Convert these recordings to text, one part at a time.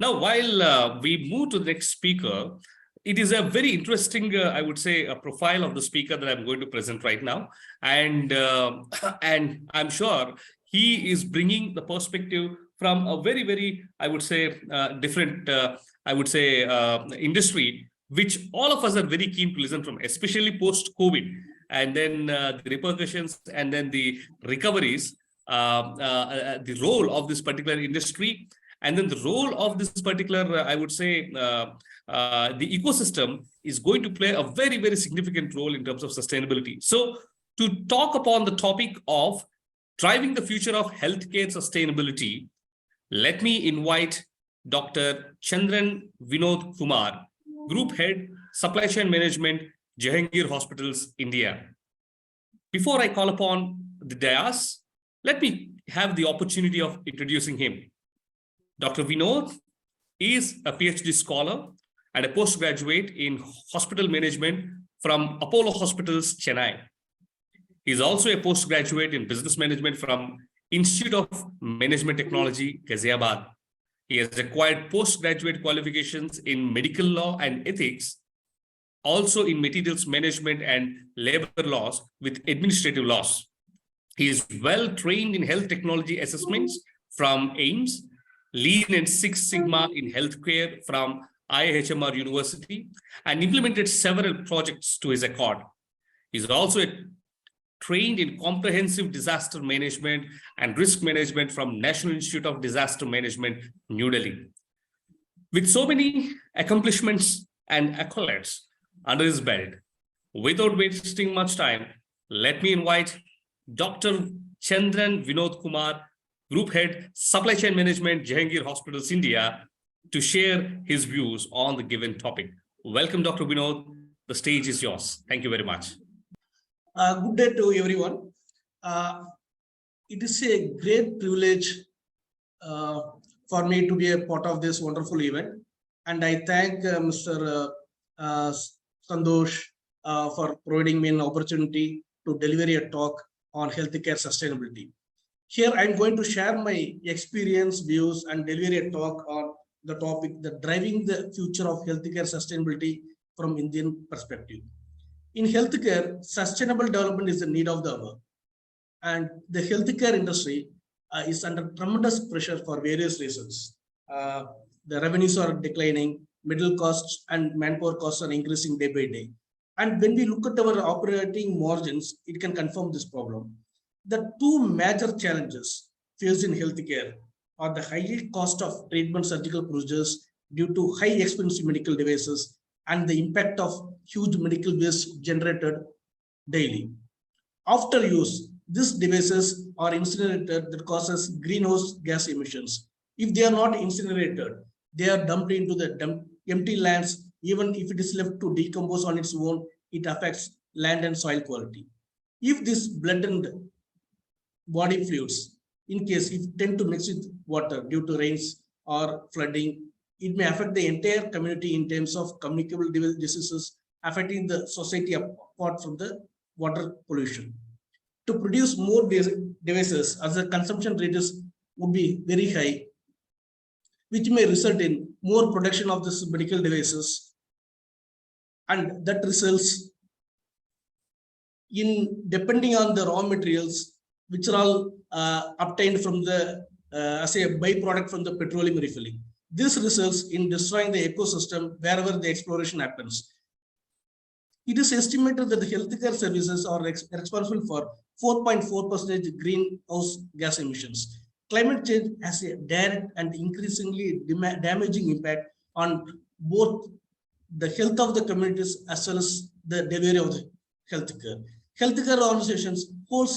Now, while we move to the next speaker, it is a very interesting, I would say, a profile of the speaker that I'm going to present right now. And, and I'm sure he is bringing the perspective from a very, very, I would say, different, industry, which all of us are very keen to listen from, especially post-COVID, and then the repercussions and then the recoveries, the role of this particular industry, and then the role of this particular, I would say, the ecosystem is going to play a very, very significant role in terms of sustainability. So to talk upon the topic of driving the future of healthcare sustainability, let me invite Dr. Chandran Vinoth Kumar, Group Head, Supply Chain Management, Jehangir Hospitals, India. Before I call upon the dais, let me have the opportunity of introducing him. Dr. Vinoth is a PhD scholar and a postgraduate in hospital management from Apollo Hospitals, Chennai. He is also a postgraduate in business management from Institute of Management Technology, Ghaziabad. He has acquired postgraduate qualifications in medical law and ethics, also in materials management and labor laws with administrative laws. He is well trained in health technology assessments from AIMS, Lean and Six Sigma in healthcare from IHMR University, and implemented several projects to his accord. He is also trained in comprehensive disaster management and risk management from National Institute of Disaster Management, New Delhi. With so many accomplishments and accolades under his belt, without wasting much time, let me invite Dr. Chandran Vinoth Kumar, Group Head, Supply Chain Management, Jehangir Hospitals, India, to share his views on the given topic. Welcome, Dr. Vinoth. The stage is yours. Thank you very much. Good day to everyone. It is a great privilege for me to be a part of this wonderful event. And I thank Mr. Sandosh for providing me an opportunity to deliver a talk on healthcare sustainability. Here, I'm going to share my experience, views, and deliver a talk on the topic, the driving the future of healthcare sustainability from Indian perspective. In healthcare, sustainable development is the need of the hour. And the healthcare industry is under tremendous pressure for various reasons. The revenues are declining, middle costs and manpower costs are increasing day by day. And when we look at our operating margins, it can confirm this problem. The two major challenges faced in healthcare are the high cost of treatment surgical procedures due to high expensive medical devices and the impact of huge medical waste generated daily. After use, these devices are incinerated that causes greenhouse gas emissions. If they are not incinerated, they are dumped into the empty lands. Even if it is left to decompose on its own, it affects land and soil quality. If this blended body fluids, in case if tend to mix with water due to rains or flooding, it may affect the entire community in terms of communicable diseases, affecting the society apart from the water pollution. To produce more devices, as the consumption rates would be very high, which may result in more production of these medical devices, and that results in, depending on the raw materials, which are all obtained from the as a byproduct from the petroleum refining. This results in destroying the ecosystem wherever the exploration happens. It is estimated that the healthcare services are responsible for 4.4% greenhouse gas emissions. Climate change has a direct and increasingly damaging impact on both the health of the communities as well as the delivery of the healthcare. Healthcare organizations hold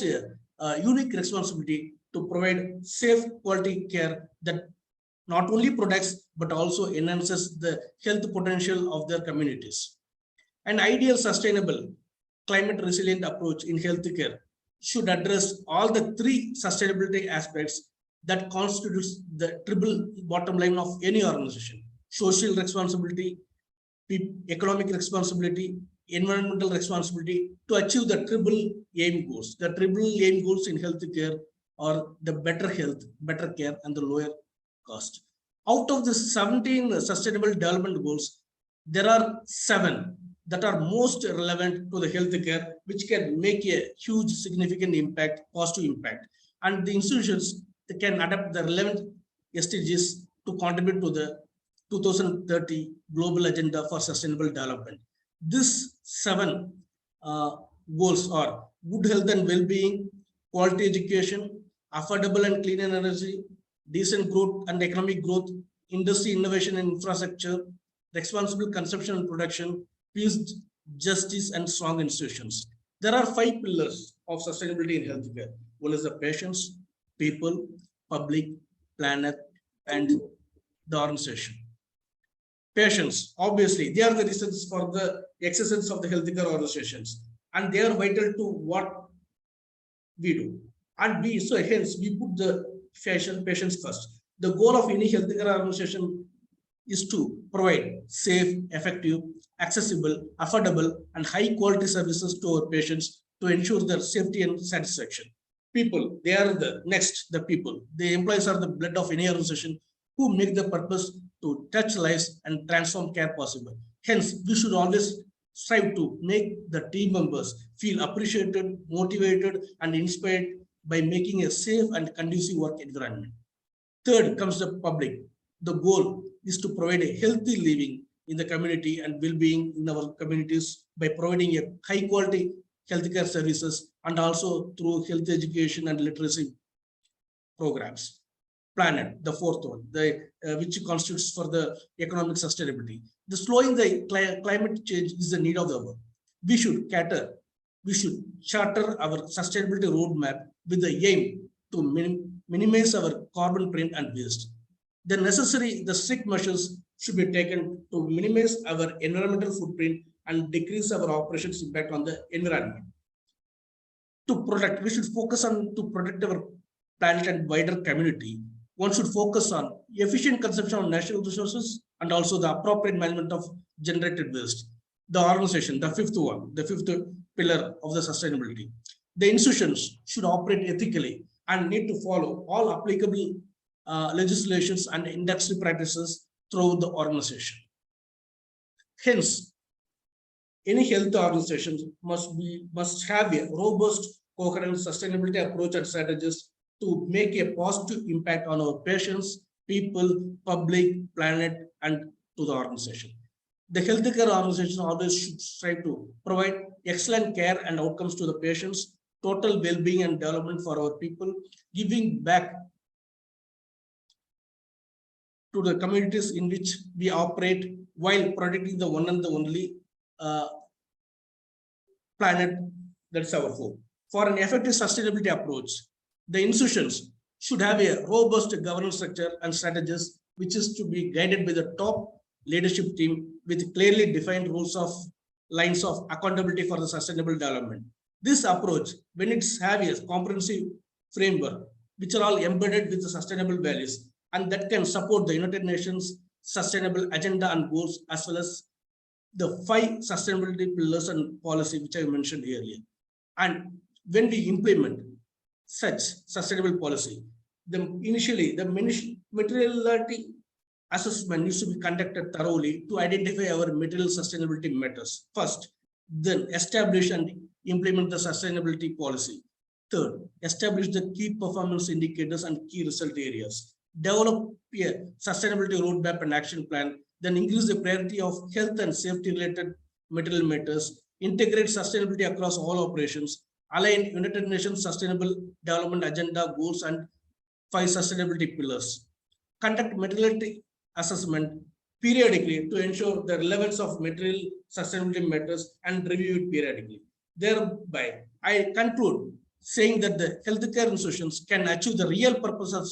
a unique responsibility to provide safe quality care that not only protects but also enhances the health potential of their communities. An ideal sustainable climate resilient approach in healthcare should address all the three sustainability aspects that constitutes the triple bottom line of any organization: social responsibility, economic responsibility, environmental responsibility, to achieve the triple aim goals. The triple aim goals in healthcare are the better health, better care, and the lower cost. Out of the 17 sustainable development goals, there are 7 that are most relevant to the healthcare, which can make a huge, significant impact, positive impact. And the institutions that can adapt the relevant SDGs to contribute to the 2030 global agenda for sustainable development. These 7 goals are good health and well-being, quality education, affordable and clean energy, decent growth and economic growth, industry innovation and infrastructure, responsible consumption and production, peace, justice, and strong institutions. There are 5 pillars of sustainability in healthcare. One is the patients, people, public, planet, and the organization. Patients, obviously, they are the reasons for the existence of the healthcare organizations, and they are vital to what we do. And hence we put the patients first. The goal of any healthcare organization is to provide safe, effective, accessible, affordable, and high quality services to our patients to ensure their safety and satisfaction. People, they are the people. The employees are the blood of any organization who make the purpose to touch lives and transform care possible. Hence, we should always strive to make the team members feel appreciated, motivated, and inspired by making a safe and conducive work environment. Third comes the public. The goal is to provide a healthy living in the community and well-being in our communities by providing a high-quality healthcare services and also through health education and literacy programs. Planet, the fourth one, which constitutes for the economic sustainability. The slowing the climate change is the need of the hour. We should charter our sustainability roadmap with the aim to minimize our carbon print and waste. The strict measures should be taken to minimize our environmental footprint and decrease our operations impact on the environment. We should focus on to protect our planet and wider community. One should focus on efficient consumption of natural resources and also the appropriate management of generated waste. The organization, the fifth pillar of the sustainability. The institutions should operate ethically and need to follow all applicable legislations and industry practices throughout the organization. Hence, any health organization must have a robust, coherent sustainability approach and strategies to make a positive impact on our patients, people, public, planet, and to the organization. The healthcare organization always should strive to provide excellent care and outcomes to the patients, total well-being and development for our people, giving back to the communities in which we operate while protecting the one and the only planet that's our home. For an effective sustainability approach, the institutions should have a robust governance structure and strategies, which is to be guided by the top leadership team with clearly defined lines of accountability for the sustainable development. This approach, when it's have a comprehensive framework, which are all embedded with the sustainable values, and that can support the United Nations sustainable agenda and goals, as well as the 5 sustainability pillars and policy, which I mentioned earlier. And when we implement such sustainable policy, initially the materiality assessment needs to be conducted thoroughly to identify our material sustainability matters first, then establish and implement the sustainability policy. Third, establish the key performance indicators and key result areas. Develop a sustainability roadmap and action plan, then increase the priority of health and safety related material matters, integrate sustainability across all operations, align United Nations Sustainable Development Agenda goals and 5 sustainability pillars. Conduct materiality assessment periodically to ensure the relevance of material sustainability matters and review it periodically. Thereby, I conclude saying that the healthcare institutions can achieve the real purpose of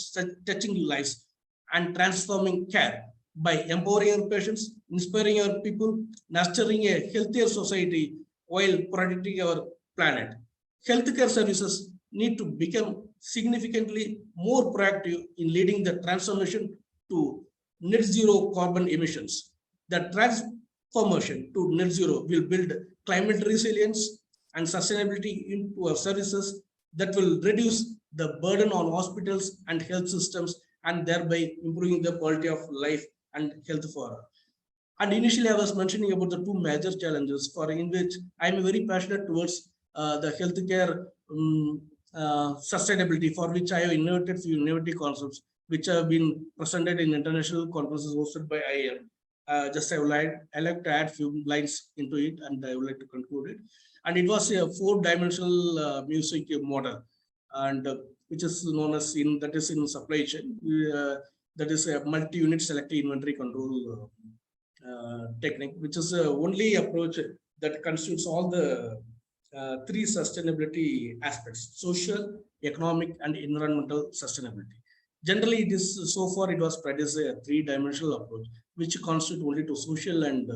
touching lives and transforming care by empowering our patients, inspiring our people, nurturing a healthier society while protecting our planet. Healthcare services need to become significantly more proactive in leading the transformation to net zero carbon emissions. The transformation to net zero will build climate resilience and sustainability into our services that will reduce the burden on hospitals and health systems and thereby improving the quality of life and health for all. And initially, I was mentioning about the two major challenges for in which I am very passionate towards the healthcare sustainability, for which I have innovated few innovative concepts which have been presented in international conferences hosted by IIM. Just I like to add few lines into it, and I would like to conclude it. And it was a four-dimensional music model, and which is known as in supply chain. That is a multi-unit selective inventory control technique, which is the only approach that constitutes all the three sustainability aspects: social, economic, and environmental sustainability. Generally, it is so far it was spread as a three-dimensional approach, which constitute only to social and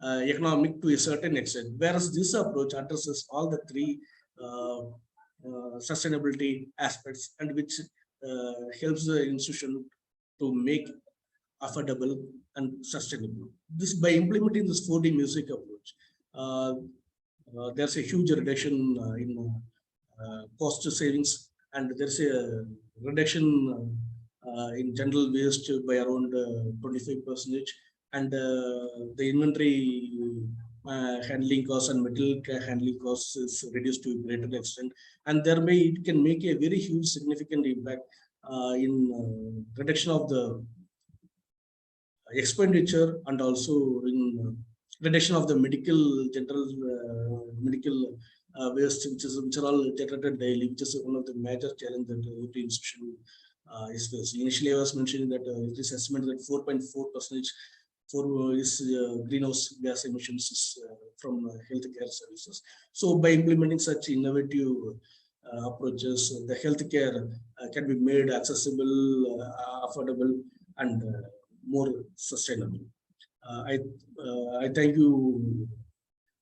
economic to a certain extent. Whereas this approach addresses all the three sustainability aspects, and which helps the institution to make affordable and sustainable. This by implementing this 4D music approach, there's a huge reduction in cost savings, and there's a reduction in general waste by around 25%, and the inventory handling costs and material handling costs is reduced to a greater extent, and thereby it can make a very huge significant impact in reduction of the expenditure, and also in reduction of the general medical waste, which are all generated daily, which is one of the major challenges that every institution is facing. Initially, I was mentioning that it is estimated that 4.4% for is greenhouse gas emissions from healthcare services. So, by implementing such innovative approaches, the healthcare can be made accessible, affordable, and more sustainable. I thank you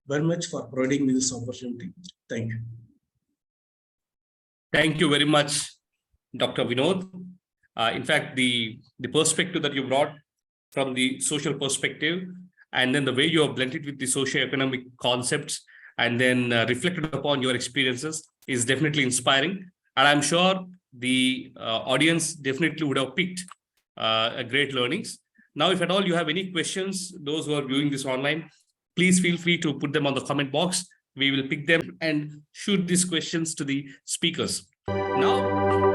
very much for providing me this opportunity. Thank you. Thank you very much, Dr. Vinod. In fact, the perspective that you brought from the social perspective, and then the way you have blended with the socio-economic concepts, and then reflected upon your experiences is definitely inspiring. And I'm sure the audience definitely would have picked great learnings. Now, if at all you have any questions, those who are viewing this online, please feel free to put them on the comment box. We will pick them and shoot these questions to the speakers. Now,